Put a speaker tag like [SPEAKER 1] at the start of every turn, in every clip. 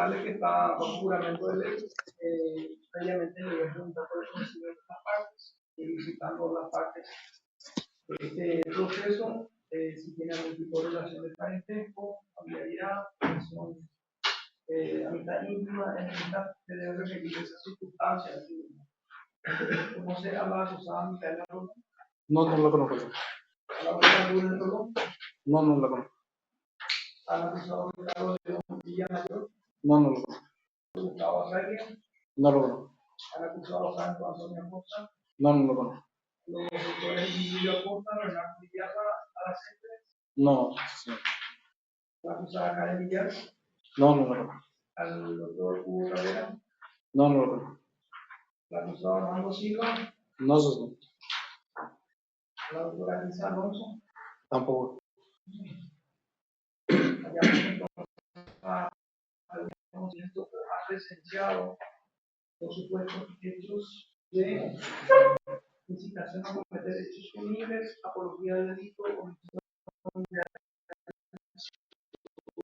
[SPEAKER 1] procesales que está bajo juramento de ley, previamente le voy a preguntar por el conocimiento de las partes, y visitando las partes de este proceso, si tiene algún tipo de relación de parentesco, familiaridad, relación amistad íntima, amistad que debe requerir esas circunstancias. ¿Conoce a la acusada Micaela Rolón?
[SPEAKER 2] No, no la conozco.
[SPEAKER 1] ¿A la acusada Lourdes Rolón?
[SPEAKER 2] No, no la conozco.
[SPEAKER 1] ¿Al acusado Ricardo León Villamayor?
[SPEAKER 2] No, no lo conozco.
[SPEAKER 1] ¿Gustavo Arraya?
[SPEAKER 2] No lo conozco.
[SPEAKER 1] ¿Al acusado Santo Antonio Acosta?
[SPEAKER 2] No, no lo conozco.
[SPEAKER 1] ¿Los doctores Emilio Acosta, Bernardo Villarra, Aracete?
[SPEAKER 2] No, sí.
[SPEAKER 1] ¿La acusada Karen Villar?
[SPEAKER 2] No, no lo conozco.
[SPEAKER 1] ¿Al doctor Hugo Cabrera?
[SPEAKER 2] No, no lo conozco.
[SPEAKER 1] ¿La acusada Armando Silva?
[SPEAKER 2] No, eso
[SPEAKER 1] ¿La doctora Lisa Alonso?
[SPEAKER 2] tampoco.
[SPEAKER 1] Hallamos entonces algún conocimiento o ha presenciado los supuestos hechos de incitación a cometer hechos punibles, apología del delito, omisión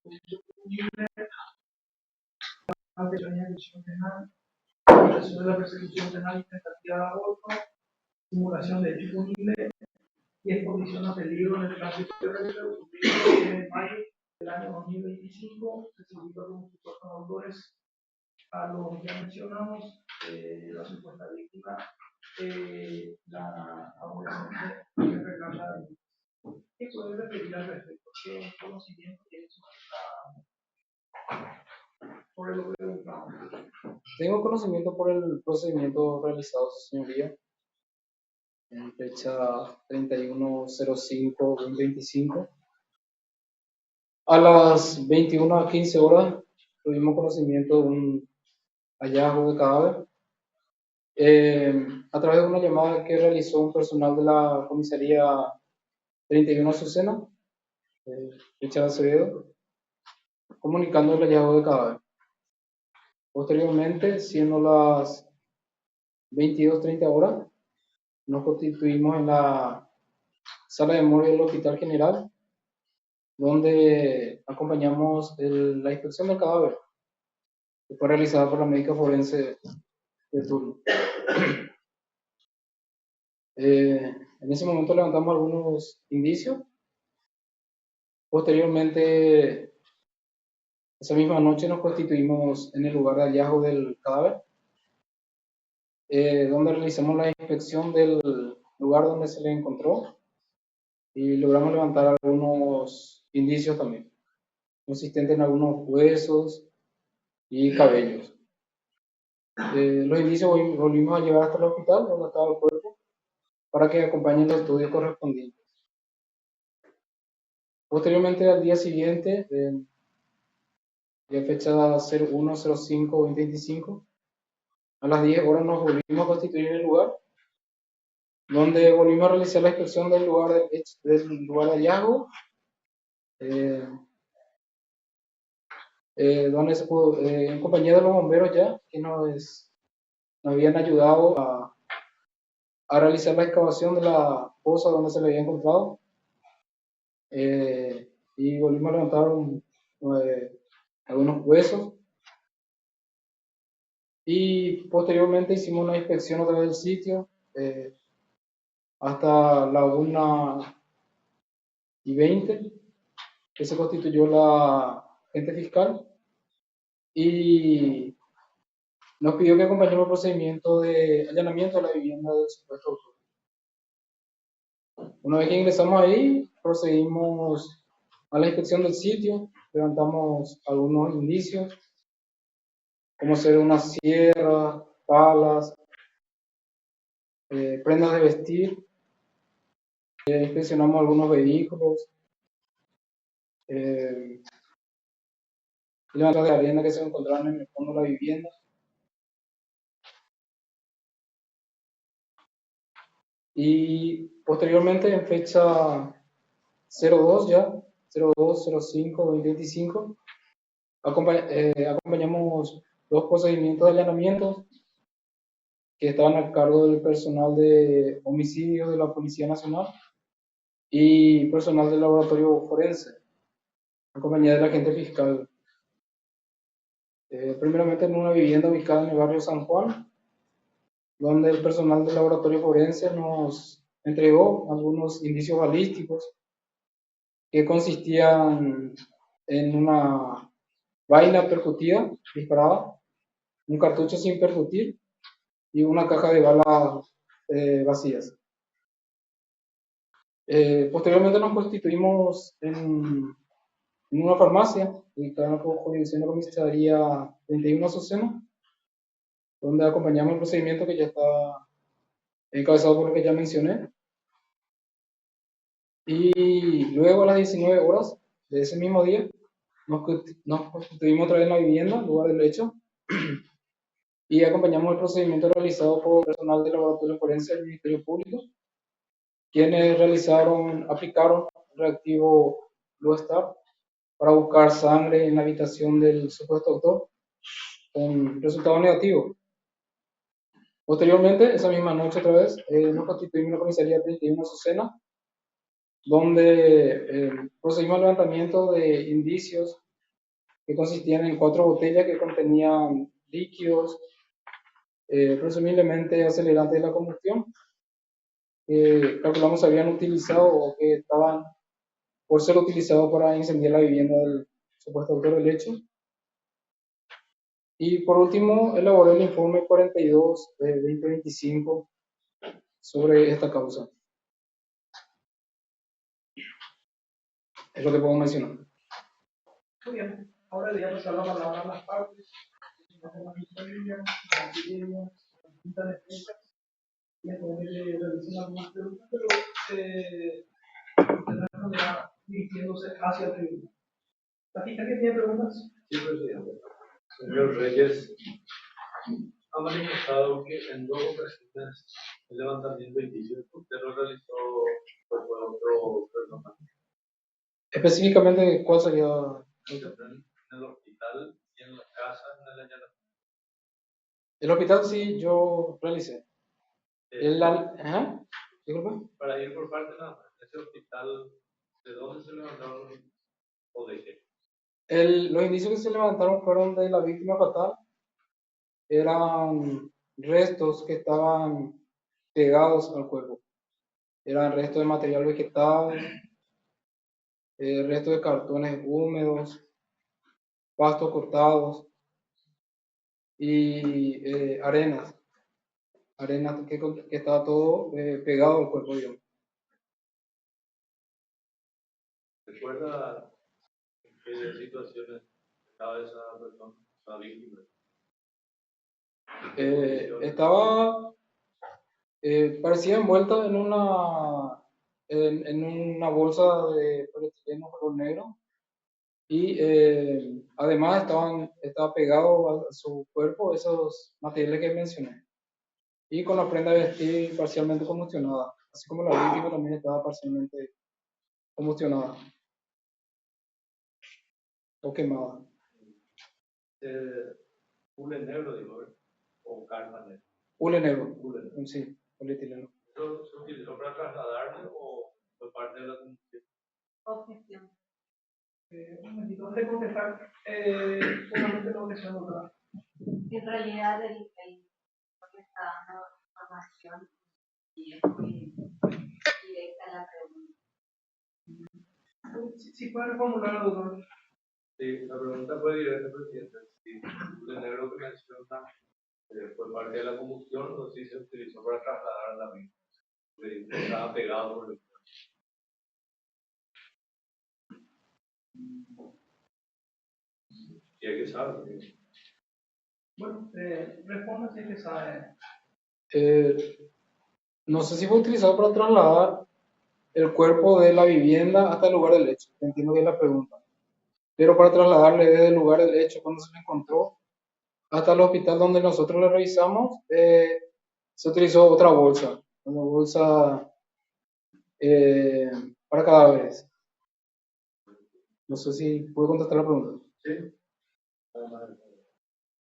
[SPEAKER 1] de punible, alteración y agresión penal, omisión de la persecución penal y tentativa de aborto, simulación de hecho punible y exposición a peligro en el tránsito terrestre, ocurrido el 10 de mayo del año 2025, se solicitó como supuestos autores a los ya mencionamos, la supuesta víctima, la adolescente Fernanda. ¿Qué puede referir al respecto? ¿Qué conocimiento tiene sobre lo que preguntamos?
[SPEAKER 2] Tengo conocimiento por el procedimiento realizado, su señoría, en fecha 31/05/2025. A las 21:15 horas tuvimos conocimiento de un hallazgo de cadáver. A través de una llamada que realizó un personal de la comisaría 31 Azucena, Richard Acevedo, comunicando el hallazgo de cadáver. Posteriormente, siendo las 22:30 horas, nos constituimos en la sala de morgue del Hospital General, donde acompañamos la inspección del cadáver, que fue realizada por la médica forense de turno. En ese momento levantamos algunos indicios. Posteriormente, esa misma noche nos constituimos en el lugar de hallazgo del cadáver, donde realizamos la inspección del lugar donde se le encontró y logramos levantar algunos indicios también, consistentes en algunos huesos y cabellos. Los indicios volvimos a llevar hasta el hospital donde estaba el cuerpo para que acompañen los estudios correspondientes. Posteriormente, al día siguiente, ya fecha 01/05/2025, a las 10 horas nos volvimos a constituir en el lugar, donde volvimos a realizar la inspección del lugar de hallazgo, donde se pudo, en compañía de los bomberos ya, que nos habían ayudado a realizar la excavación de la fosa donde se le había encontrado, y volvimos a levantar algunos huesos, y posteriormente hicimos una inspección otra vez del sitio, hasta la 1:20, que se constituyó la agente fiscal y nos pidió que acompañemos el procedimiento de allanamiento de la vivienda del supuesto autor. Una vez que ingresamos ahí, procedimos a la inspección del sitio, levantamos algunos indicios, como ser una sierra, palas, prendas de vestir, inspeccionamos algunos vehículos, levantas de arena que se encontraban en el fondo de la vivienda. Y posteriormente, en fecha 02/05/2025, acompañamos dos procedimientos de allanamiento que estaban a cargo del personal de homicidios de la Policía Nacional y personal del laboratorio forense, en compañía del agente fiscal. Primeramente en una vivienda ubicada en el barrio San Juan, donde el personal del laboratorio forense nos entregó algunos indicios balísticos que consistían en una vaina percutida, disparada, un cartucho sin percutir y una caja de balas vacías. Posteriormente nos constituimos en una farmacia ubicada en la jurisdicción de la comisaría 31 Azucena, donde acompañamos el procedimiento que ya está encabezado por lo que ya mencioné. Y luego a las 19 horas de ese mismo día nos constituimos otra vez en la vivienda, lugar del hecho, y acompañamos el procedimiento realizado por personal del laboratorio forense del Ministerio Público, quienes aplicaron el reactivo Blue Star para buscar sangre en la habitación del supuesto autor, con resultado negativo. Posteriormente, esa misma noche otra vez, nos constituimos en la comisaría 31 Azucena, donde procedimos al levantamiento de indicios que consistían en 4 botellas que contenían líquidos, presumiblemente acelerantes de la combustión, que calculamos habían utilizado o que estaban por ser utilizados para incendiar la vivienda del supuesto autor del hecho. Y por último, elaboré el informe 42 de 2025 sobre esta causa. Es lo que puedo mencionar.
[SPEAKER 1] Muy bien. Ahora le voy a pasar la palabra a las partes. La fiscalía, la fiscalía, las distintas defensas, y entonces le realizan algunas preguntas, pero de una manera dirigiéndose hacia el tribunal. ¿La fiscalía tiene preguntas?
[SPEAKER 3] Sí, presidente. Señor Reyes, ha manifestado que en 2 ocasiones el levantamiento de indicios usted lo realizó por otro personal.
[SPEAKER 2] Específicamente, ¿cuál sería?
[SPEAKER 3] En el hospital y en la casa, en el allanamiento.
[SPEAKER 2] El hospital sí, yo realicé. Ajá, disculpa.
[SPEAKER 3] Para ir por parte nada más, ese hospital, ¿de dónde se levantaron los indicios? ¿O de qué?
[SPEAKER 2] Los indicios que se levantaron fueron de la víctima fatal. Eran restos que estaban pegados al cuerpo. Eran restos de material vegetal, restos de cartones húmedos, pastos cortados y arenas que estaba todo pegado al cuerpo, digamos.
[SPEAKER 3] ¿Recuerda en qué situaciones estaba esa persona, la víctima?
[SPEAKER 2] Estaba, parecía envuelta en una bolsa de polietileno color negro y además estaba pegado a su cuerpo esos materiales que mencioné y con la prenda de vestir parcialmente combustionada, así como la víctima también estaba parcialmente combustionada o quemada.
[SPEAKER 3] Hule negro, digo, o carta negra.
[SPEAKER 2] Hule negro, sí, polietileno.
[SPEAKER 3] ¿Eso se utilizó para trasladarle o fue parte de la conducción?
[SPEAKER 4] Objeción.
[SPEAKER 1] Un momentito, antes de contestar, solamente la objeción, doctora.
[SPEAKER 4] En realidad, el informe está dando información y es muy directa la pregunta.
[SPEAKER 1] Si puede reformular, doctor.
[SPEAKER 3] Sí, la pregunta fue directa, presidente. Si el negro que menciona fue parte de la combustión o si se utilizó para trasladar a la misma. Estaba pegado por el cuerpo. Y hay que saber.
[SPEAKER 1] Bueno, responda si es que sabe.
[SPEAKER 2] No sé si fue utilizado para trasladar el cuerpo de la vivienda hasta el lugar del hecho. Entiendo bien la pregunta. Pero para trasladarle desde el lugar del hecho, cuando se le encontró, hasta el hospital donde nosotros le revisamos, se utilizó otra bolsa, una bolsa eh, para cadáveres. No sé si puedo contestar la pregunta.
[SPEAKER 3] Sí.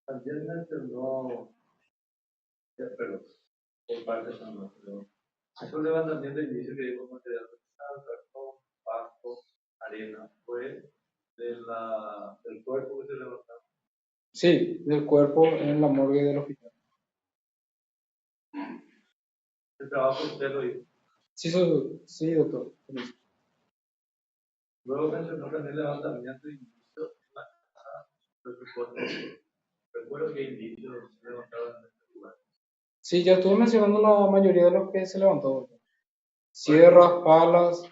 [SPEAKER 3] También mencionó, pero por parte de San pero es un levantamiento de inicio que dijo material vegetal, cartón, pasto, arena, fue del cuerpo que se levantaba.
[SPEAKER 2] Sí, del cuerpo en la morgue del hospital.
[SPEAKER 3] El trabajo usted lo hizo.
[SPEAKER 2] Sí, sí, doctor.
[SPEAKER 3] Luego mencionó también levantamiento de indicios en la casa del presupuesto. Recuerdo que indicios se levantaban en este lugar.
[SPEAKER 2] Sí, ya estuve mencionando la mayoría de los que se levantó, doctor. Sierras, palas,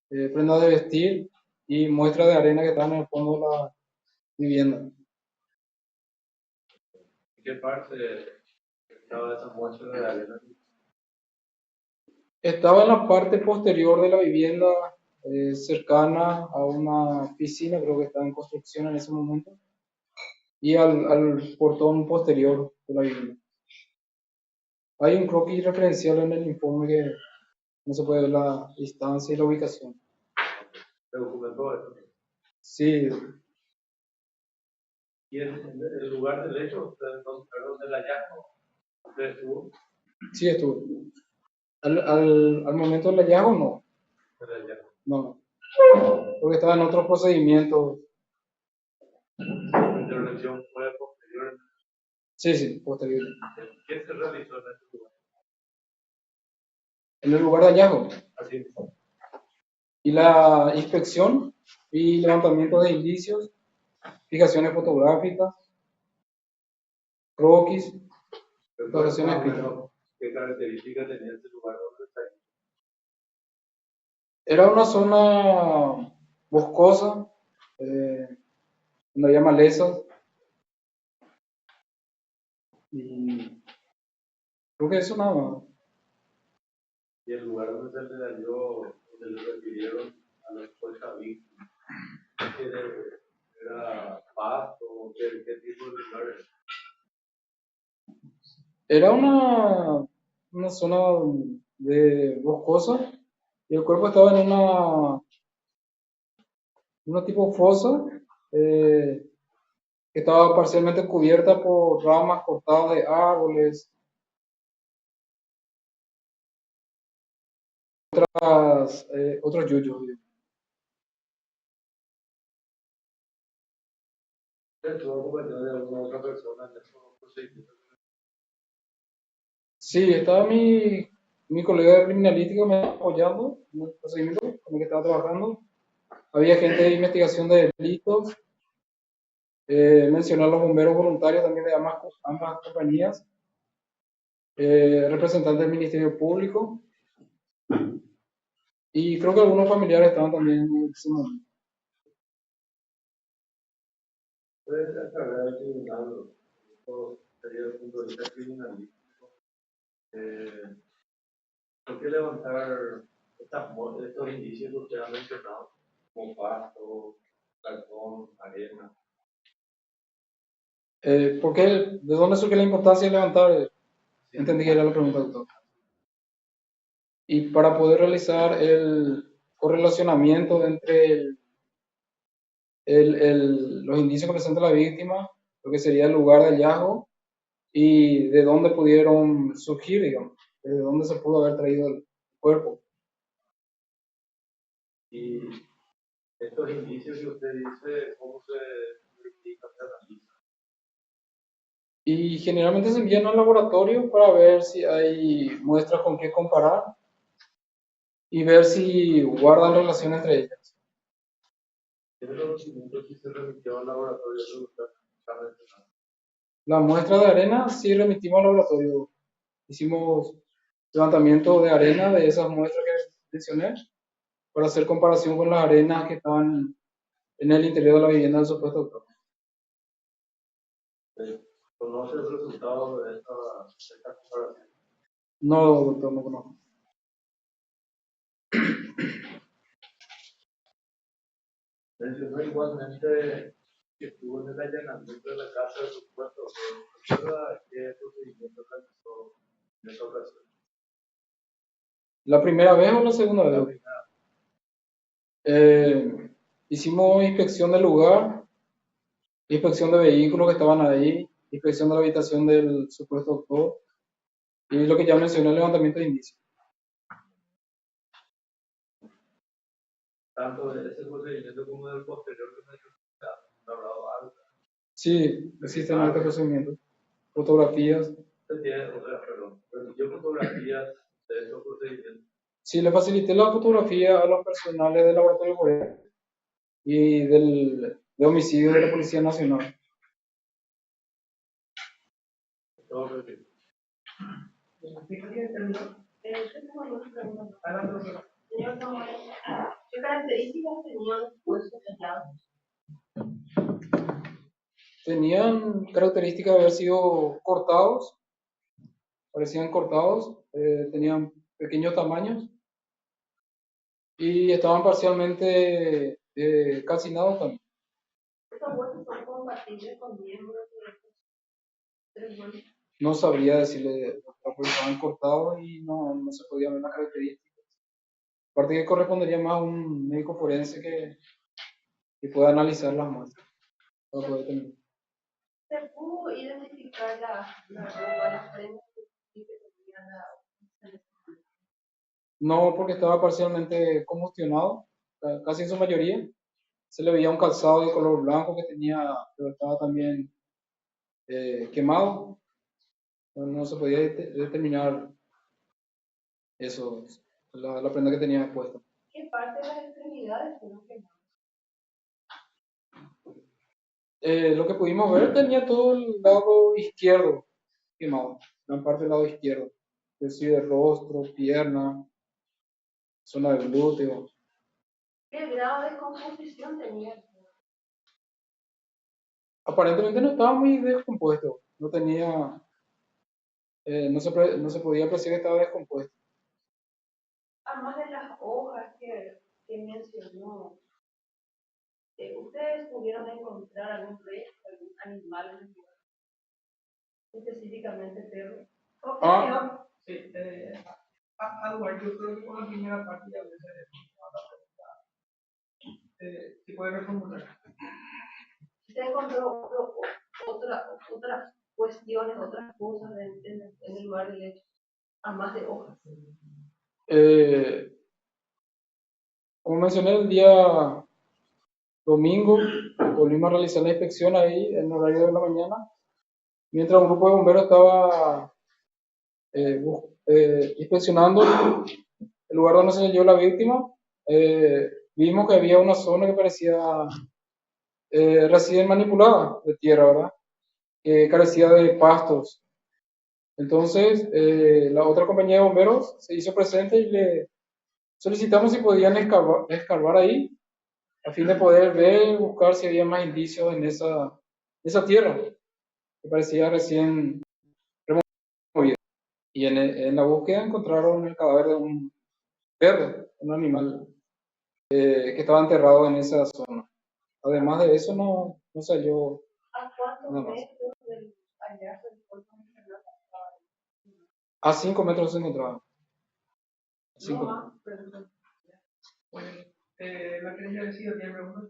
[SPEAKER 2] prendas de vestir y muestras de arena que estaban en el fondo de la vivienda.
[SPEAKER 3] ¿En qué parte estaba esa muestra de arena?
[SPEAKER 2] Estaba en la parte posterior de la vivienda, cercana a una piscina, creo que estaba en construcción en ese momento, y al portón posterior de la vivienda. Hay un croquis referencial en el informe que no se puede ver la distancia y la ubicación.
[SPEAKER 3] Se documentó esto.
[SPEAKER 2] Sí,
[SPEAKER 3] Y en el lugar del hecho, ustedes perdón, del hallazgo, usted estuvo
[SPEAKER 2] sí estuvo. Al momento del hallazgo, no,
[SPEAKER 3] en el hallazgo.
[SPEAKER 2] no, porque estaba en otros procedimientos.
[SPEAKER 3] La intervención fue posterior.
[SPEAKER 2] Sí, sí, posterior.
[SPEAKER 3] ¿Qué se realizó en ese lugar?
[SPEAKER 2] En el lugar de hallazgo.
[SPEAKER 3] Así es.
[SPEAKER 2] Y la inspección y levantamiento de indicios, fijaciones fotográficas, croquis, declaraciones escritas.
[SPEAKER 3] ¿Qué características tenía ese lugar donde está ahí?
[SPEAKER 2] Era una zona boscosa, donde había malezas, y creo que eso nada más.
[SPEAKER 3] Y el lugar donde se le halló, donde le refirieron a la supuesta víctima, ¿era pasto? ¿Qué tipo de lugar era?
[SPEAKER 2] Era una zona de boscosa, y el cuerpo estaba en una tipo fosa, que estaba parcialmente cubierta por ramas cortadas de árboles, otros yuyos.
[SPEAKER 3] ¿Estuvo acompañado de alguna otra persona en esos procedimientos?
[SPEAKER 2] Sí, estaba mi colega de criminalística me apoyando en el procedimiento con el que estaba trabajando. Había gente de investigación de delitos, mencioné a los bomberos voluntarios también de ambas compañías, representantes del Ministerio Público, y creo que algunos familiares estaban también en ese momento.
[SPEAKER 3] Puede ser cargada de tribunal, esto sería desde el punto de vista criminalístico. ¿Por qué levantar estos indicios que usted ha mencionado, como pasto, cartón, arena?
[SPEAKER 2] ¿Por qué? ¿De dónde surge la importancia de levantar?
[SPEAKER 3] Sí.
[SPEAKER 2] Entendí que era la pregunta, doctor. Y para poder realizar el correlacionamiento entre los indicios que presenta la víctima, lo que sería el lugar de hallazgo, y de dónde pudieron surgir, digamos, de dónde se pudo haber traído el cuerpo.
[SPEAKER 3] Y estos indicios que usted dice, ¿cómo se verifica, se analiza?
[SPEAKER 2] Y generalmente se envían al laboratorio para ver si hay muestras con qué comparar y ver si guardan relación entre ellas.
[SPEAKER 3] ¿Tiene conocimiento si se remitió al laboratorio de usted?
[SPEAKER 2] La muestra de arena sí remitimos al laboratorio. Hicimos levantamiento de arena de esas muestras que mencioné para hacer comparación con las arenas que estaban en el interior de la vivienda del supuesto autor.
[SPEAKER 3] ¿Conoce el resultado de esta comparación?
[SPEAKER 2] No, doctor, no conozco.
[SPEAKER 3] Mencionó igualmente que estuvo en el allanamiento de la casa del supuesto autor. ¿Recuerda qué procedimiento realizó en esa ocasión?
[SPEAKER 2] ¿La primera vez o la segunda
[SPEAKER 3] La
[SPEAKER 2] vez?
[SPEAKER 3] primera.
[SPEAKER 2] Hicimos inspección del lugar, inspección de vehículos que estaban ahí, inspección de la habitación del supuesto autor y lo que ya mencioné, el levantamiento de indicios.
[SPEAKER 3] Tanto de ese procedimiento como del posterior que me ha hablado algo.
[SPEAKER 2] Sí, existen estos procedimientos. Fotografías.
[SPEAKER 3] Usted tiene, o sea, perdón, remitió fotografías de estos procedimientos.
[SPEAKER 2] Sí, le facilité la fotografía a los personales del laboratorio forense y de homicidio de la Policía Nacional.
[SPEAKER 3] Todo remitido.
[SPEAKER 1] Fiscalía terminó.
[SPEAKER 4] Yo tengo algunas preguntas.
[SPEAKER 1] Adelante, doctora.
[SPEAKER 4] Señor Samuel, ¿qué características tenían los huesos hallados?
[SPEAKER 2] Tenían características de haber sido cortados, parecían cortados, tenían pequeños tamaños y estaban parcialmente calcinados también.
[SPEAKER 4] ¿Estos huesos son compatibles con miembros de los seres humanos?
[SPEAKER 2] No sabría decirle, porque estaban cortados y no se podía ver las características. Aparte que correspondería más a un médico forense que pueda analizar las muestras para poder tener.
[SPEAKER 4] ¿Se pudo identificar la ropa, las prendas que tenían la...
[SPEAKER 2] No, porque estaba parcialmente combustionado, casi en su mayoría. Se le veía un calzado de color blanco que tenía, pero estaba también quemado. No se podía determinar eso, la prenda que tenía puesta.
[SPEAKER 4] ¿Qué parte de las extremidades fueron quemadas?
[SPEAKER 2] Lo que pudimos ver tenía todo el lado izquierdo quemado, gran parte del lado izquierdo, es decir, el rostro, pierna, zona del glúteo.
[SPEAKER 4] ¿Qué grado de composición tenía?
[SPEAKER 2] Aparentemente no estaba muy descompuesto, no tenía, no se podía apreciar que estaba descompuesto.
[SPEAKER 4] Además de las hojas que mencionó, ¿ustedes pudieron encontrar algún resto, algún animal en el lugar? Específicamente perro.
[SPEAKER 2] Ah,
[SPEAKER 1] Sí, algo, yo creo que con la primera parte ya voy a hacer si puede reformular.
[SPEAKER 4] ¿Se encontró otras cuestiones, otras cosas en el lugar del hecho, además de hojas?
[SPEAKER 2] como mencioné, el día domingo volvimos a realizar la inspección ahí en horario de la mañana, mientras un grupo de bomberos estaba inspeccionando el lugar donde se halló la víctima. Vimos que había una zona que parecía recién manipulada de tierra, ¿verdad? Que carecía de pastos. Entonces, la otra compañía de bomberos se hizo presente y le solicitamos si podían escarbar ahí, a fin de poder ver, buscar si había más indicios en esa tierra, que parecía recién removida. Y en la búsqueda encontraron el cadáver de un perro, un animal que estaba enterrado en esa zona. Además de eso, no se halló
[SPEAKER 4] ¿A cuántos
[SPEAKER 2] nada más.
[SPEAKER 4] metros del hallazgo del cuerpo de la estaba?
[SPEAKER 2] A 5 metros se encontraba. A 5
[SPEAKER 4] No
[SPEAKER 2] metros.
[SPEAKER 4] más, perdón.
[SPEAKER 1] Bueno, la querella decía tiene preguntas.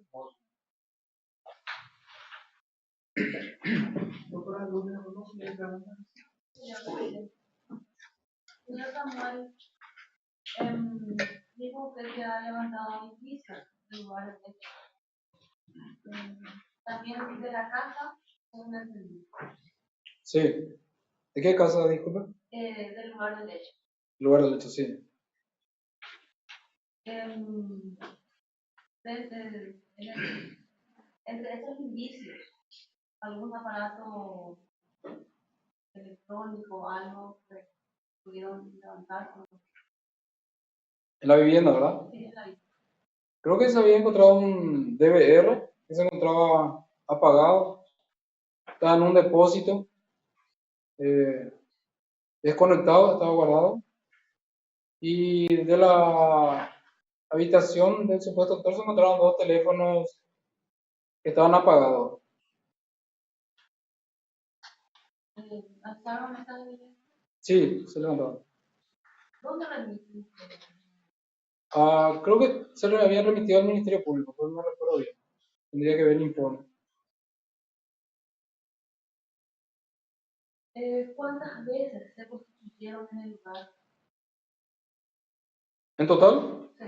[SPEAKER 1] Doctora Luna, ¿no tiene preguntas?
[SPEAKER 4] Señor Samuel, dijo usted que ha levantado indicios en lugares de hecho. También de la casa, no entendí.
[SPEAKER 2] Sí. ¿De qué casa, disculpa?
[SPEAKER 4] Del lugar del hecho.
[SPEAKER 2] Lugar del hecho, sí.
[SPEAKER 4] Entre esos indicios, algún aparato electrónico, algo que pudieron levantar.
[SPEAKER 2] En la vivienda, ¿verdad?
[SPEAKER 4] Sí, en la vida.
[SPEAKER 2] Creo que se había encontrado un DVR que se encontraba apagado. Estaba en un depósito. Desconectado, estaba guardado. Y de la habitación del supuesto autor se encontraron 2 teléfonos que estaban apagados.
[SPEAKER 4] ¿Alzaron esta evidencia?
[SPEAKER 2] Sí, se levantaron.
[SPEAKER 4] ¿Dónde remiten?
[SPEAKER 2] Creo que se le había remitido al Ministerio Público, pero no recuerdo bien. Tendría que ver el informe.
[SPEAKER 4] ¿Cuántas veces se constituyeron en el lugar?
[SPEAKER 2] En total,
[SPEAKER 4] Sí.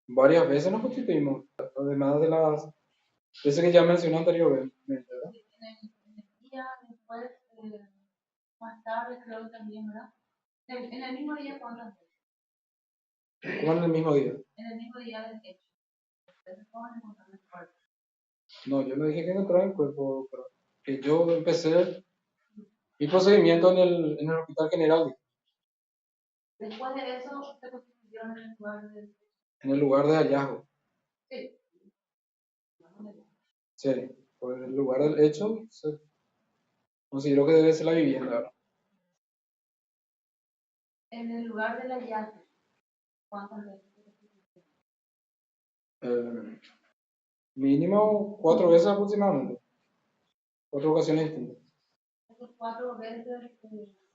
[SPEAKER 2] varias veces nos constituimos, además de las veces que ya mencioné anteriormente.
[SPEAKER 5] en el día, después, más tarde, creo que también, ¿verdad? En el mismo día, ¿cuántas veces?
[SPEAKER 2] ¿Cómo en el mismo día?
[SPEAKER 5] En el mismo día del hecho. Entonces, ¿cómo encontrar el cuerpo?
[SPEAKER 2] No, yo no dije que encontraba el cuerpo, pero que yo empecé mi procedimiento en el Hospital General,
[SPEAKER 5] Después de eso, se constituyeron en el lugar del hecho.
[SPEAKER 2] en el lugar de hallazgo.
[SPEAKER 5] Sí.
[SPEAKER 2] Sí, por el lugar del hecho, se considero que debe ser la vivienda, ¿verdad?
[SPEAKER 5] En el lugar del hallazgo, ¿cuántas veces?
[SPEAKER 2] Mínimo 4 veces aproximadamente. 4 ocasiones distintas.
[SPEAKER 5] Esas 4 veces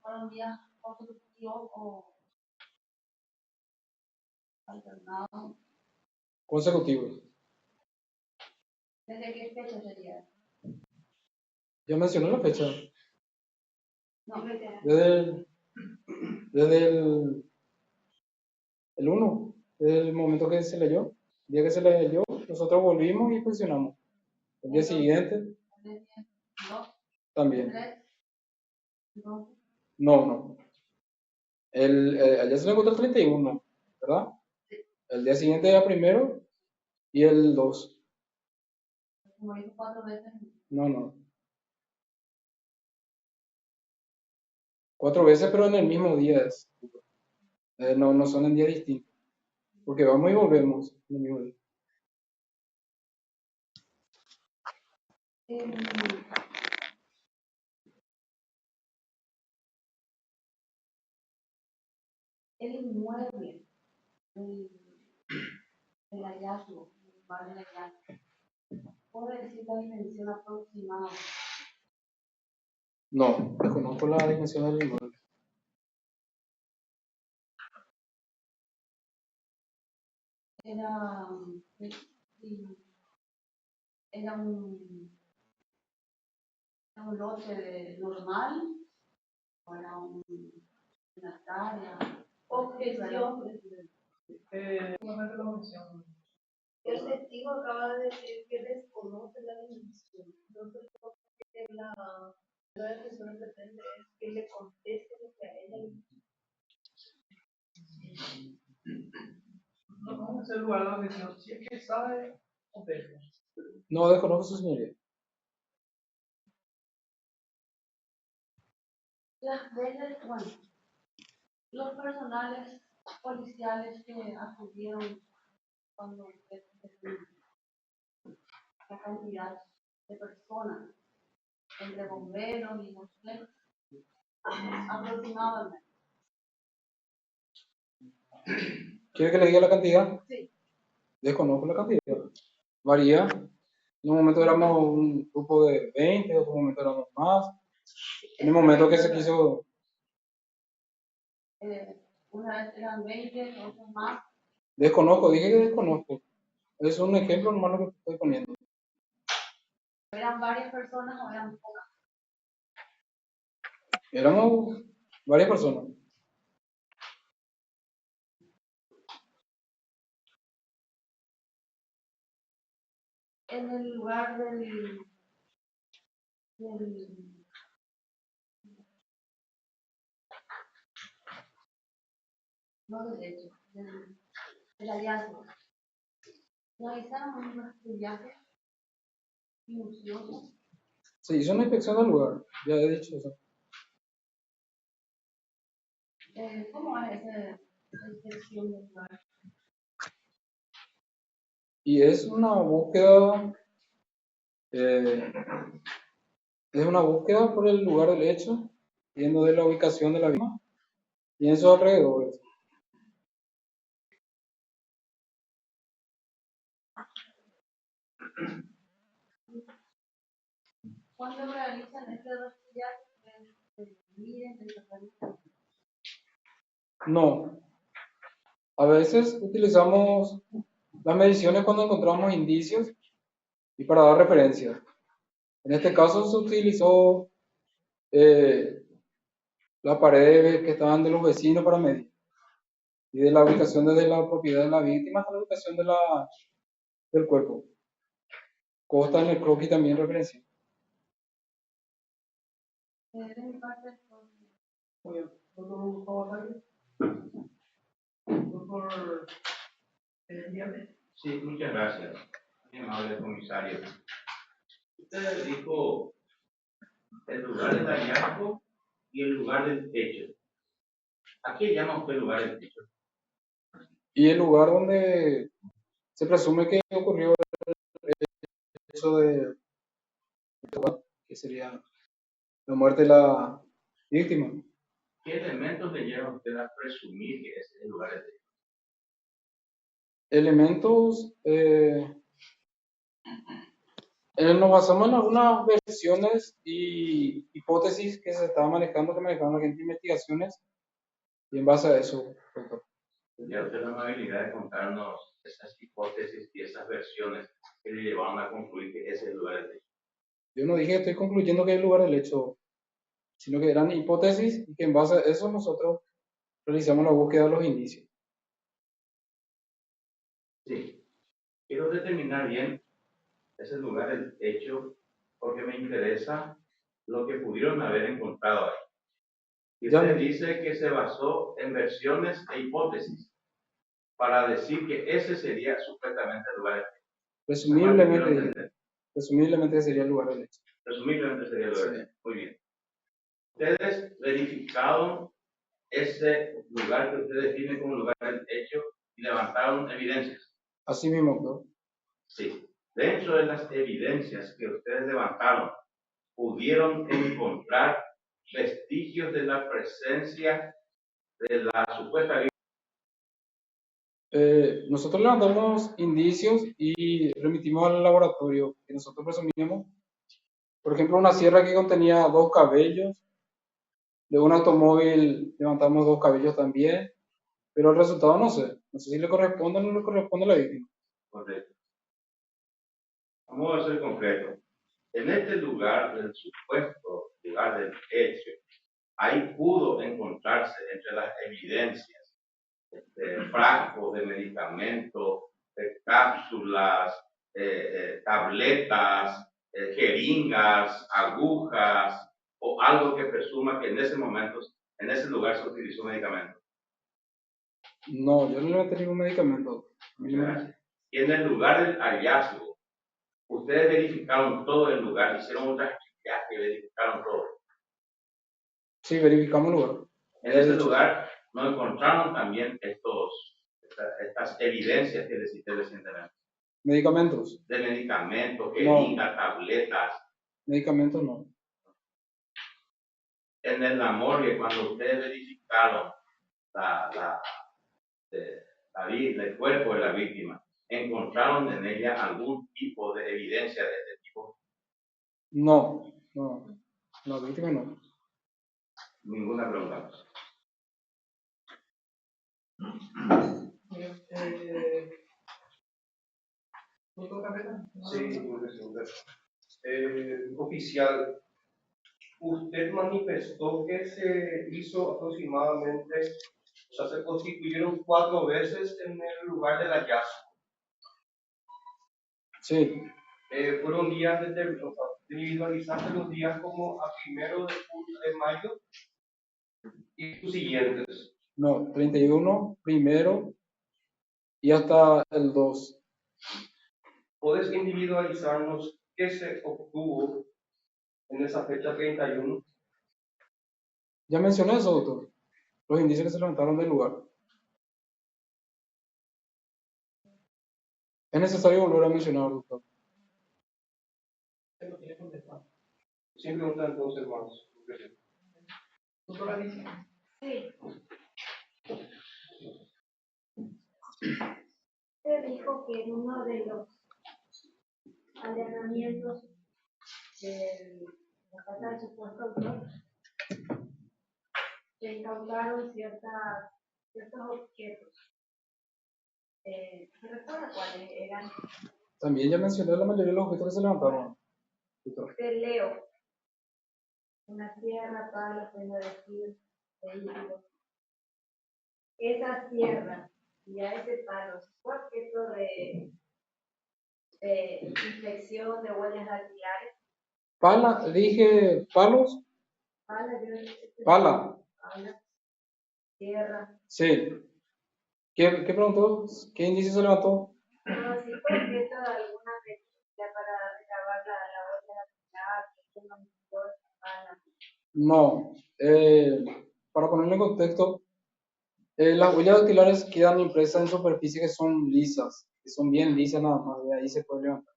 [SPEAKER 5] fueron días consecutivos o alternados.
[SPEAKER 2] Consecutivos.
[SPEAKER 5] ¿Desde qué fecha sería?
[SPEAKER 2] Ya mencioné la fecha.
[SPEAKER 5] No,
[SPEAKER 2] Desde el 1, desde el momento que se leyó. El día que se leyó, nosotros volvimos y presionamos. El día siguiente,
[SPEAKER 5] ¿2?
[SPEAKER 2] también.
[SPEAKER 5] ¿3? ¿2?
[SPEAKER 2] No. Allá se le encontró el 31, ¿verdad? El día siguiente era primero y el 2.
[SPEAKER 5] Como dijo 4 veces.
[SPEAKER 2] No. 4 veces, pero en el mismo día. No son en días distintos. Porque vamos y volvemos en el mismo día.
[SPEAKER 5] El inmueble del hallazgo, del lugar del hallazgo, ¿puede decir la dimensión aproximada?
[SPEAKER 2] No, desconozco la dimensión del inmueble.
[SPEAKER 5] Era un lote normal o era una hectárea.
[SPEAKER 4] Objeción.
[SPEAKER 1] Solamente lo menciono.
[SPEAKER 4] El testigo acaba de decir que desconoce la dimensión. Entonces, lo que la defensora pretende es que le conteste lo que a ella le dice.
[SPEAKER 1] No vamos a hacer lugar a la objeción. Si es que sabe, contesta.
[SPEAKER 2] No, desconozco su señoría.
[SPEAKER 5] Las veces, bueno, los personales policiales que acudieron cuando la cantidad de personas entre bomberos y no sé, aproximadamente.
[SPEAKER 2] ¿Quiere que le diga la cantidad?
[SPEAKER 5] Sí.
[SPEAKER 2] Desconozco la cantidad. Varía. En un momento éramos un grupo de 20, en otro momento éramos más. En el momento que se quiso.
[SPEAKER 5] Una vez eran 20, otros más.
[SPEAKER 2] Desconozco, dije que desconozco. Es un ejemplo nomás lo que estoy poniendo.
[SPEAKER 5] ¿Eran varias personas o eran pocas?
[SPEAKER 2] Éramos varias personas.
[SPEAKER 5] En el lugar no del hecho, del hallazgo. Realizaron un rastrillaje minucioso.
[SPEAKER 2] Se hizo una inspección del lugar, ya he dicho eso.
[SPEAKER 5] ¿Cómo es esa inspección del lugar?
[SPEAKER 2] Y es una búsqueda, por el lugar del hecho, viendo de la ubicación de la víctima y en sus alrededores.
[SPEAKER 5] Cuando realizan este rastrillaje, miden, desaparecen.
[SPEAKER 2] No, a veces utilizamos las mediciones cuando encontramos indicios y para dar referencias. En este caso se utilizó las paredes que estaban de los vecinos para medir y de la ubicación desde la propiedad de la víctima hasta la ubicación del cuerpo. Consta en el croquis también referencia.
[SPEAKER 5] De mi parte es todo.
[SPEAKER 1] Muy bien. Doctor Gustavo Araya. Doctor Díaz.
[SPEAKER 6] Sí, muchas gracias, muy amable comisario. Usted dijo el lugar del hallazgo y el lugar del hecho. ¿A qué llama usted lugar del hecho?
[SPEAKER 2] Y el lugar donde se presume que ocurrió el hecho de, que sería la muerte de la víctima.
[SPEAKER 6] ¿Qué elementos le llevan a usted a presumir que ese es el lugar del hecho?
[SPEAKER 2] Elementos, nos basamos en algunas versiones y hipótesis que se estaban manejando, que manejaban las gente de investigaciones, y en base a eso, doctor.
[SPEAKER 6] ¿Tendría usted la amabilidad de contarnos esas hipótesis y esas versiones que le llevaron a concluir que ese es el lugar del hecho?
[SPEAKER 2] Yo no dije que estoy concluyendo que es el lugar del hecho, sino que eran hipótesis y que en base a eso nosotros realizamos la búsqueda de los indicios.
[SPEAKER 6] Sí, quiero determinar bien ese lugar del hecho porque me interesa lo que pudieron haber encontrado ahí. Y
[SPEAKER 2] Ya.
[SPEAKER 6] usted dice que se basó en versiones e hipótesis para decir que ese sería supuestamente el lugar del hecho.
[SPEAKER 2] Presumiblemente sería el lugar del hecho.
[SPEAKER 6] Presumiblemente sería el lugar del
[SPEAKER 2] Sí.
[SPEAKER 6] hecho. Muy bien. Ustedes verificaron ese lugar que usted define como lugar del hecho y levantaron evidencias.
[SPEAKER 2] Así mismo, doctor.
[SPEAKER 6] Sí. Dentro de las evidencias que ustedes levantaron, pudieron encontrar vestigios de la presencia de la supuesta víctima.
[SPEAKER 2] Nosotros levantamos indicios y remitimos al laboratorio que nosotros presumíamos. Por ejemplo, una sierra que contenía 2 cabellos. De un automóvil levantamos 2 cabellos también. Pero el resultado no sé. No sé si le corresponde o no le corresponde a la víctima.
[SPEAKER 6] Correcto. Vamos a ser concretos. En este lugar, del supuesto lugar del hecho, ahí pudo encontrarse entre las evidencias frascos de medicamentos, cápsulas, tabletas, jeringas, agujas o algo que presuma que en ese momento, en ese lugar se utilizó medicamento.
[SPEAKER 2] No, yo no levanté ningún medicamento.
[SPEAKER 6] Muchas gracias. Y en el lugar del hallazgo, ustedes verificaron todo el lugar, hicieron otras actividades que verificaron todo.
[SPEAKER 2] Sí, verificamos el lugar.
[SPEAKER 6] En ese lugar no encontraron también estas evidencias que les cité recientemente.
[SPEAKER 2] ¿Medicamentos?
[SPEAKER 6] De medicamentos, jeringas, tabletas.
[SPEAKER 2] Medicamentos no.
[SPEAKER 6] En el morgue, cuando ustedes verificaron el cuerpo de la víctima, ¿encontraron en ella algún tipo de evidencia de este tipo?
[SPEAKER 2] No. La víctima no.
[SPEAKER 6] Ninguna pregunta más.
[SPEAKER 1] Doctor Carrera.
[SPEAKER 7] Sí, oficial, usted manifestó que se hizo aproximadamente, o sea, se constituyeron 4 veces en el lugar del hallazgo.
[SPEAKER 2] Sí.
[SPEAKER 7] Fueron días o sea, individualizaste los días como a 1 de mayo y sus siguientes.
[SPEAKER 2] No, 31, primero y hasta el 2.
[SPEAKER 7] ¿Puedes individualizarnos qué se obtuvo en esa fecha 31?
[SPEAKER 2] Ya mencioné eso, doctor. Los indicios que se levantaron del lugar. Es necesario volver a mencionar, doctor.
[SPEAKER 1] Se lo tiene contestado.
[SPEAKER 7] Sin pregunta entonces más.
[SPEAKER 1] Doctora Alicia.
[SPEAKER 4] Sí. Usted dijo que en uno de los allanamientos de la casa del supuesto autor se incautaron ciertos objetos. ¿Se recuerda cuáles eran?
[SPEAKER 2] También ya mencioné la mayoría de los objetos que se levantaron, doctor.
[SPEAKER 4] Te leo. Una sierra, palos, prenda de vestir, vehículos. Esa sierra y a ese palo fue objeto de inspección de huellas dactilares.
[SPEAKER 2] Dije palos
[SPEAKER 4] Pala,
[SPEAKER 2] Pala,
[SPEAKER 4] pala, tierra.
[SPEAKER 2] sí. ¿Qué preguntó? ¿Qué índice se levantó?
[SPEAKER 4] No, sí, porque toda alguna medida para recabar la olla de la ciudad, que tenga un motor, pala.
[SPEAKER 2] No. Para ponerle en contexto, las huellas dactilares quedan impresas en superficies que son lisas, que son bien lisas nada más, de ahí se puede levantar.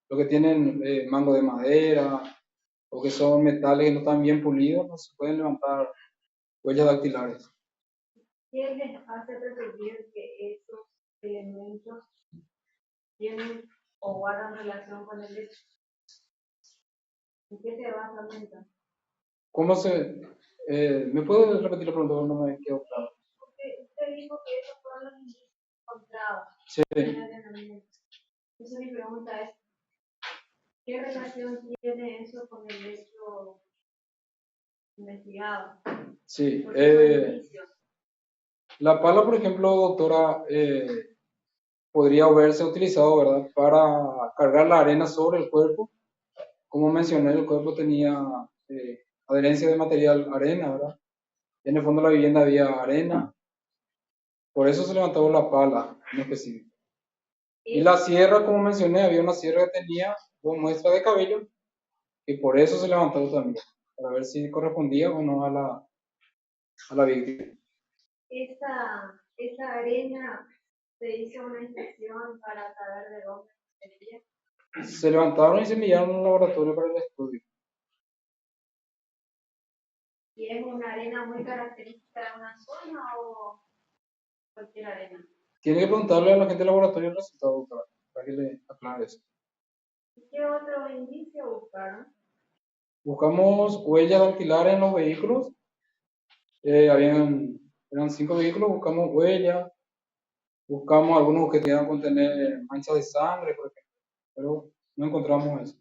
[SPEAKER 2] Lo que tienen mango de madera o que son metales que no están bien pulidos, no se pueden levantar huellas dactilares.
[SPEAKER 4] ¿Qué les hace percibir que esos elementos tienen o guardan relación con el hecho? ¿En qué se basa Menta?
[SPEAKER 2] ¿Cómo se...? ¿Me puede repetir la pregunta? No me quedó claro.
[SPEAKER 4] Porque usted dijo que esos fueron los indicios encontrados
[SPEAKER 2] Sí.
[SPEAKER 4] en el allanamiento. Entonces mi pregunta es, ¿qué relación tiene eso con el hecho investigado?
[SPEAKER 2] Sí.
[SPEAKER 4] Porque son indicios.
[SPEAKER 2] La pala, por ejemplo, doctora, podría haberse utilizado, ¿verdad?, para cargar la arena sobre el cuerpo. Como mencioné, el cuerpo tenía adherencia de material arena, ¿verdad? En el fondo de la vivienda había arena, por eso se levantó la pala en específico. Y la sierra, como mencioné, había una sierra que tenía 2 muestras de cabello, y por eso se levantó también, para ver si correspondía o no a la víctima.
[SPEAKER 4] Esa arena se hizo una inspección para saber de dónde sería.
[SPEAKER 2] Se levantaron y se enviaron al laboratorio para el estudio.
[SPEAKER 4] ¿Y es una arena muy característica de una zona o cualquier arena?
[SPEAKER 2] Tiene que preguntarle a la gente del laboratorio el resultado para que le aclare eso.
[SPEAKER 4] ¿Qué otro indicio buscaron?
[SPEAKER 2] Buscamos huellas dactilares en los vehículos. Eran 5 vehículos, buscamos huellas, buscamos algunos que tenían contener manchas de sangre, por ejemplo, pero no encontramos eso.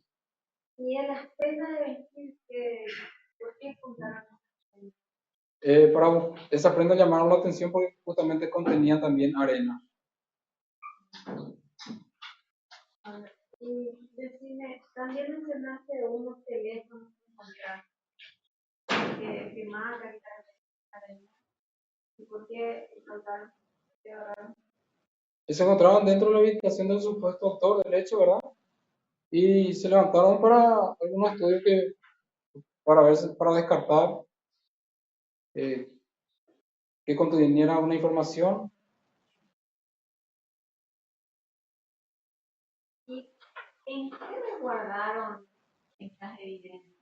[SPEAKER 4] ¿Y en las prendas de vestir por qué juntaron?
[SPEAKER 2] Esas prendas llamaron la atención porque justamente contenían también arena.
[SPEAKER 4] Y decime, también mencionaste unos teléfonos que encontraron, que marcan y características. ¿Y por qué encontraron?
[SPEAKER 2] Se encontraban dentro de la habitación del supuesto autor del hecho, ¿verdad? Y se levantaron para algunos estudios para descartar que contuviera una información.
[SPEAKER 4] ¿Y en qué resguardaron estas evidencias?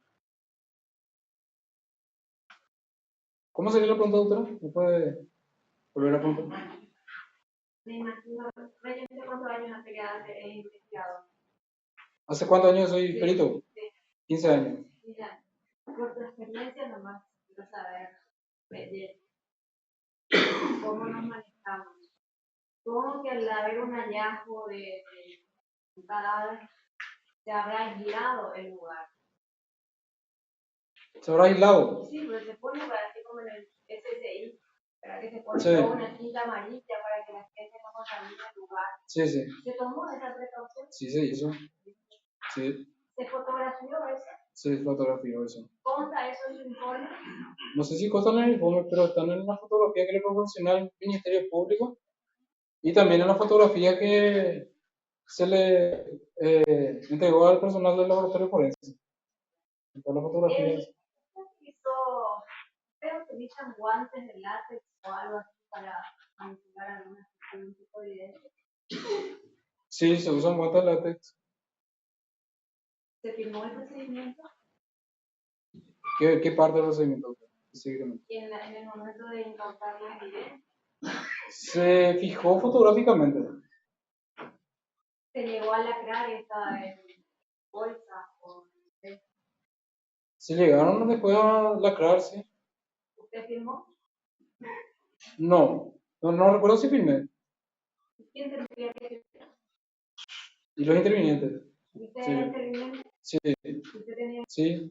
[SPEAKER 2] ¿Cómo sería la pregunta, doctora? ¿Me puede volver a preguntar?
[SPEAKER 4] Me imagino, yo no sé cuántos años hace que es investigado.
[SPEAKER 2] ¿Hace cuántos años soy perito?
[SPEAKER 4] Sí.
[SPEAKER 2] 15 años.
[SPEAKER 4] Mira, por tu experiencia nomás quiero saber cómo nos manejamos. Supongo que al haber un hallazgo de un cadáver, se habrá aislado el lugar.
[SPEAKER 2] ¿Se habrá aislado?
[SPEAKER 4] Sí, pero se pone para así como en el SSI, para que se pone
[SPEAKER 2] Sí.
[SPEAKER 4] toda una cinta amarilla para que la gente no contamine el lugar.
[SPEAKER 2] Sí, sí.
[SPEAKER 4] ¿Se tomó esa precaución?
[SPEAKER 2] Sí, se hizo. Sí,
[SPEAKER 4] ¿Se fotografió eso?
[SPEAKER 2] se fotografió eso.
[SPEAKER 4] ¿Consta eso en su informe?
[SPEAKER 2] No sé si constan en el informe, pero están en la fotografía que le proporciona el Ministerio Público y también en la fotografía que se le entregó al personal del laboratorio forense. En todas las fotografías.
[SPEAKER 4] ¿Ustedes utilizan guantes de látex o algo así para manipular algún tipo de evidencia?
[SPEAKER 2] Sí, se usan guantes de látex.
[SPEAKER 4] ¿Se firmó el procedimiento?
[SPEAKER 2] ¿Qué parte del procedimiento?
[SPEAKER 4] En el momento de incautar la evidencia.
[SPEAKER 2] Se fijó fotográficamente.
[SPEAKER 4] ¿Se llegó a lacrar esta bolsa?
[SPEAKER 2] Se llegaron después a lacrarse.
[SPEAKER 4] ¿Usted firmó?
[SPEAKER 2] No recuerdo si firmé.
[SPEAKER 4] ¿Quién tendría que firmar?
[SPEAKER 2] ¿Y los intervinientes?
[SPEAKER 4] ¿Usted
[SPEAKER 2] Sí.
[SPEAKER 4] era interviniente?
[SPEAKER 2] Sí.
[SPEAKER 4] ¿Usted tenía?
[SPEAKER 2] Sí.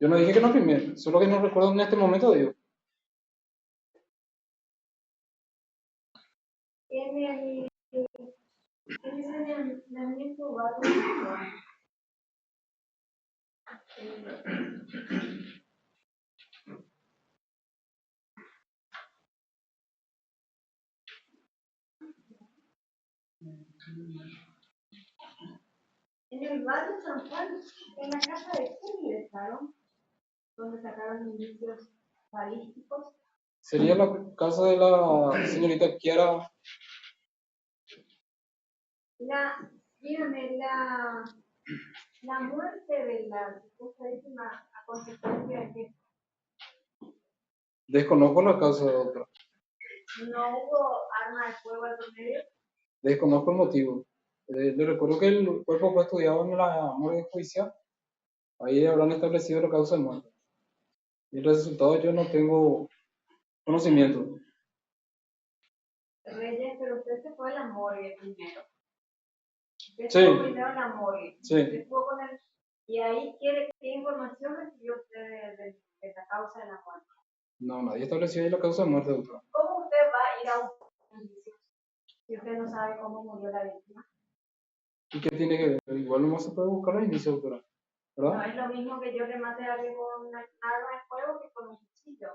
[SPEAKER 2] Yo no dije que no firmé, solo que no recuerdo en este momento, digo.
[SPEAKER 4] En el señalamiento va En el barrio San Juan, en la casa de quién ingresaron, donde sacaron indicios balísticos.
[SPEAKER 2] Sería la casa de la señorita Kiara.
[SPEAKER 4] Dígame, la muerte de la supuesta víctima a consecuencia de que
[SPEAKER 2] Desconozco la causa, doctora.
[SPEAKER 4] no hubo arma de fuego al medio.
[SPEAKER 2] Desconozco el motivo. Le recuerdo que el cuerpo fue estudiado en la morgue judicial. Ahí habrán establecido la causa de muerte. Y el resultado yo no tengo conocimiento.
[SPEAKER 4] Reyes, pero usted se fue a la morgue primero. Usted
[SPEAKER 2] Sí.
[SPEAKER 4] estuvo primero en la morgue.
[SPEAKER 2] Sí.
[SPEAKER 4] Usted estuvo con el... Y ahí, ¿qué información recibió usted de la causa de la muerte?
[SPEAKER 2] No, nadie estableció ahí la causa de muerte, doctora.
[SPEAKER 4] ¿Cómo usted va a ir a un juicio si usted no sabe cómo murió la víctima?
[SPEAKER 2] ¿Y qué tiene que ver? Igual no se puede buscar los indicios, doctora.
[SPEAKER 4] No
[SPEAKER 2] ¿Verdad?
[SPEAKER 4] es lo mismo que yo le mate a alguien con una arma de fuego que con un cuchillo,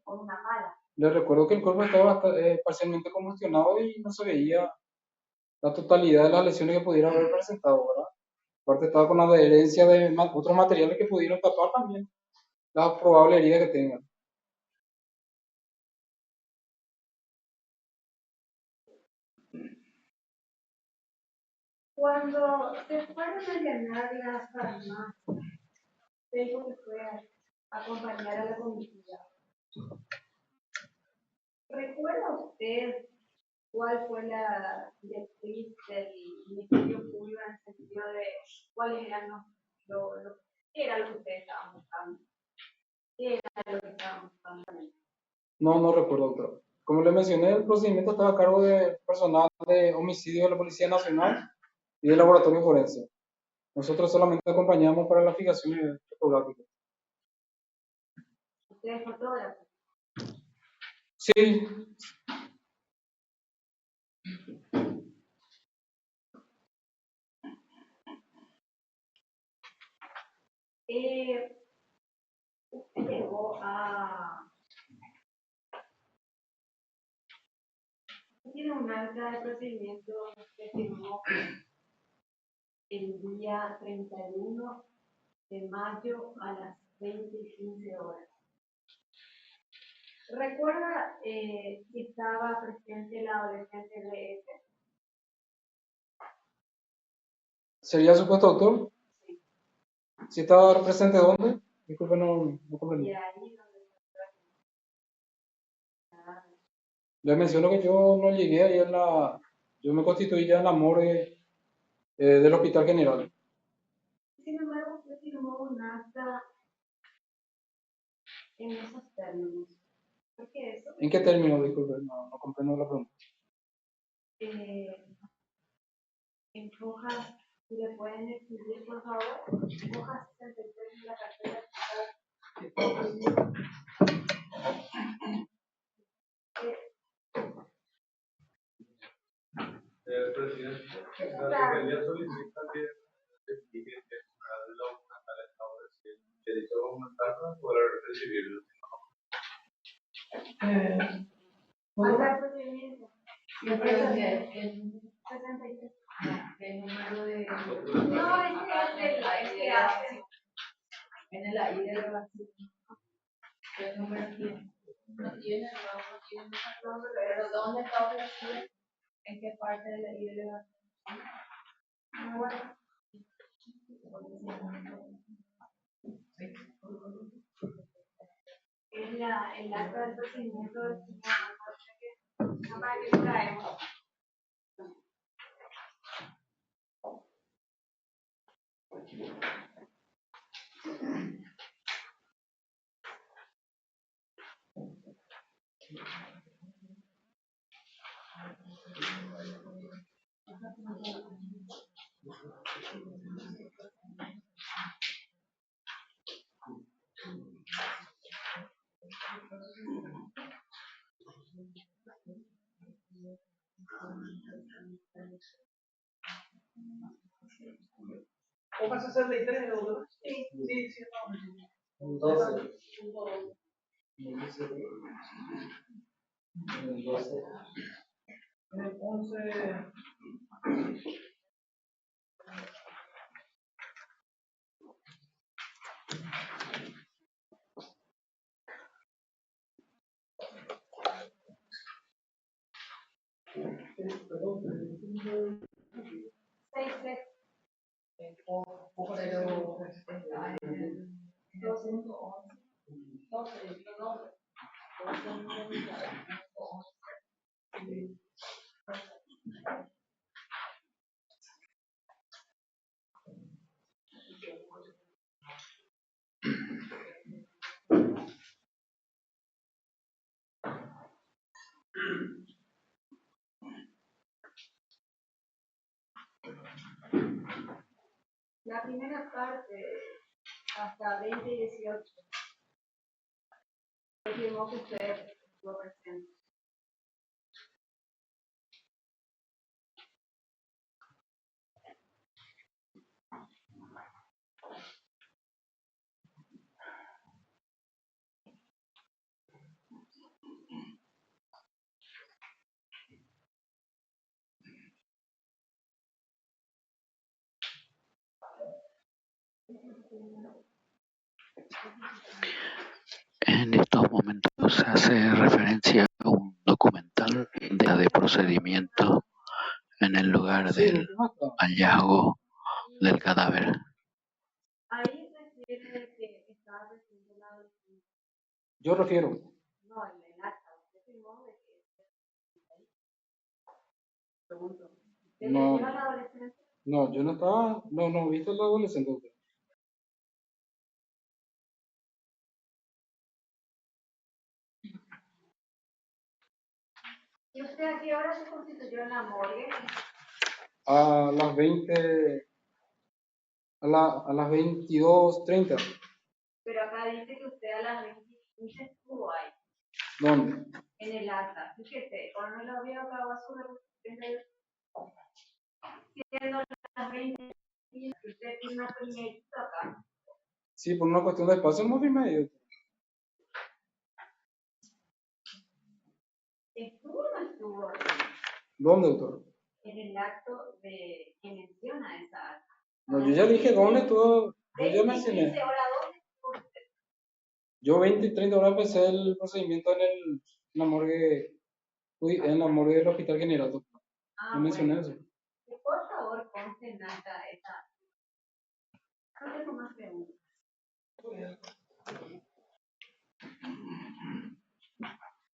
[SPEAKER 4] con una pala.
[SPEAKER 2] Le recuerdo que el cuerpo estaba parcialmente combustionado y no se veía la totalidad de las lesiones que pudiera haber presentado, ¿verdad? Aparte estaba con adherencia de otros materiales que pudieron tapar también la probable herida que tengan.
[SPEAKER 4] Cuando se fueron a llenar las farmacias, tengo que fue a acompañar a la comitiva. ¿Recuerda usted cuál fue la directriz del Ministerio Público en el sentido de cuáles eran qué era lo que ustedes estaban buscando? ¿Qué era lo que estaban buscando?
[SPEAKER 2] No recuerdo, doctor. Como le mencioné, el procedimiento estaba a cargo del personal de homicidio de la Policía Nacional y del Laboratorio Forense. Nosotros solamente acompañamos para las fijaciones fotográficas.
[SPEAKER 4] ¿Usted es fotógrafo?
[SPEAKER 2] Sí.
[SPEAKER 4] Usted llegó a... Tiene un acta de procedimiento que firmó el día 31 de mayo a las 20:15 horas. ¿Recuerda si estaba presente la adolescente de ese?
[SPEAKER 2] ¿Sería supuesto, doctor?
[SPEAKER 4] Sí.
[SPEAKER 2] ¿Si estaba presente dónde? Disculpe, no comprendí.
[SPEAKER 4] Y ahí donde
[SPEAKER 2] Le menciono que yo no llegué ahí yo me constituí ya en la morgue del Hospital General.
[SPEAKER 4] sin embargo, usted firmó un acta en esos términos. ¿Por qué eso?
[SPEAKER 2] ¿En qué término? Disculpe, no comprendo la pregunta.
[SPEAKER 4] En hojas, si le pueden escribir, por favor, hojas 63 de la cartera.
[SPEAKER 3] Presidente, la Fiscalía solicita que se explique que el documental establecido que dicho documental podrá recibirlo.
[SPEAKER 4] Acta de procedimiento.
[SPEAKER 5] Yo creo que el
[SPEAKER 4] 63.
[SPEAKER 5] el número de...
[SPEAKER 4] No, es que hace.
[SPEAKER 5] En el ID de grabación. ¿Qué número tiene? No tiene, no tiene. Pero ¿dónde está ofrecido? ¿En qué parte de la ID de grabación?
[SPEAKER 4] Bueno. Es el acta del procedimiento del señor. No para que lo traemos.
[SPEAKER 1] Hoja 63, ¿no?
[SPEAKER 4] Sí.
[SPEAKER 1] Sí, no.
[SPEAKER 2] 12. 12.
[SPEAKER 1] En el 11.
[SPEAKER 4] 6
[SPEAKER 5] Pero está en el 2.11. 12, no, 12.
[SPEAKER 4] La primera parte, hasta 2018, firmó que usted estuvo presente.
[SPEAKER 8] En estos momentos se hace referencia a un documental de procedimiento en el lugar
[SPEAKER 2] Sí,
[SPEAKER 8] del hallazgo del cadáver.
[SPEAKER 4] Ahí refiere que estaba recibiendo la adolescencia.
[SPEAKER 2] yo refiero.
[SPEAKER 4] No, en el acta, usted firmó de que pregunto. ¿Usted
[SPEAKER 2] No.
[SPEAKER 4] le lleva la adolescencia?
[SPEAKER 2] No, yo no estaba, no, viste el adolescente.
[SPEAKER 4] ¿Y usted a qué hora se constituyó en la morgue?
[SPEAKER 2] A las 20, a las 22:30.
[SPEAKER 4] Pero acá dice que usted a las 20:15 estuvo ahí,
[SPEAKER 2] ¿Dónde?
[SPEAKER 4] en el acta. Fíjese, cuando no había acabado su representación, siendo las 20:15, usted firma primerito acá.
[SPEAKER 2] Sí, por una cuestión de espacio no firmé yo.
[SPEAKER 4] ¿Estuvo o no estuvo
[SPEAKER 2] ¿Dónde, doctor?
[SPEAKER 4] en el acto de que menciona esa acta?
[SPEAKER 2] No, yo ya dije dónde estuvo, yo ya
[SPEAKER 4] 20:15,
[SPEAKER 2] mencioné.
[SPEAKER 4] ¿ahora dónde estuvo usted?
[SPEAKER 2] Yo 20:30 empecé el procedimiento en la morgue, en la morgue del Hospital General, doctor.
[SPEAKER 4] Ah,
[SPEAKER 2] Yo mencioné
[SPEAKER 4] bueno.
[SPEAKER 2] eso.
[SPEAKER 4] Que por favor conste en acta esa. No tengo más preguntas.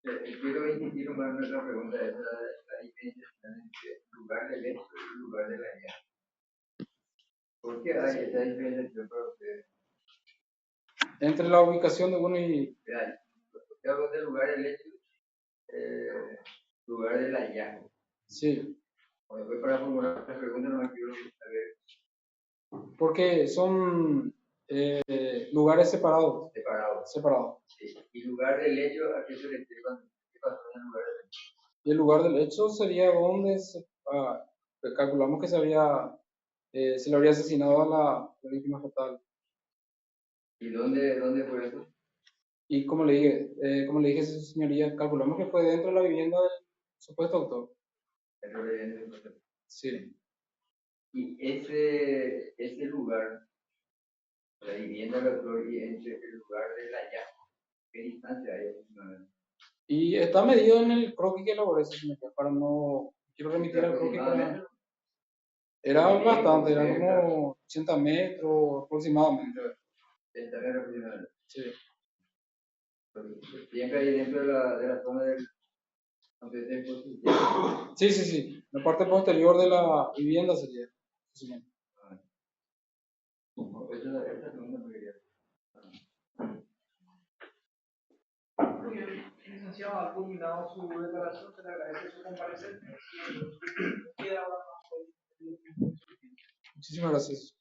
[SPEAKER 9] Quiero insistir más en otra pregunta, es la diferencia entre el lugar del hecho y el lugar de la hallazgo. ¿Por qué hay esa diferencia para ustedes?
[SPEAKER 2] Entre la ubicación de uno y...
[SPEAKER 9] Yo hablo del lugar del hecho, lugar del hallazgo.
[SPEAKER 2] Sí,
[SPEAKER 9] Cuando fue para formular esta pregunta, no me quiero saber.
[SPEAKER 2] porque son lugares separados.
[SPEAKER 9] Separados. Sí. ¿Y lugar del hecho a qué se refiere cuando qué pasó en el lugar del hecho?
[SPEAKER 2] Y el lugar del hecho sería donde calculamos que se le habría asesinado a la víctima fatal.
[SPEAKER 9] ¿Y dónde fue eso?
[SPEAKER 2] Y como le dije, señoría, calculamos que fue dentro de la vivienda del supuesto autor.
[SPEAKER 9] Dentro de la vivienda del autor.
[SPEAKER 2] Sí.
[SPEAKER 9] Y ese lugar, la vivienda del autor y entre el lugar del hallazgo, ¿qué distancia hay aproximadamente?
[SPEAKER 2] Y está medido en el croquis que elaboré, señoría, para no... Quiero remitir al croquis para... Era bastante, eran como 80 metros aproximadamente.
[SPEAKER 9] 80 metros aproximadamente.
[SPEAKER 2] Sí.
[SPEAKER 9] Siempre ahí dentro de la zona del... donde esté construyendo.
[SPEAKER 2] Sí. La parte posterior de la vivienda sería. Sí.
[SPEAKER 9] Esa pregunta me quería.
[SPEAKER 1] Muy bien, licenciado, ha culminado su declaración, se le agradece su comparecencia. Queda ahora más.
[SPEAKER 2] Muchísimas gracias.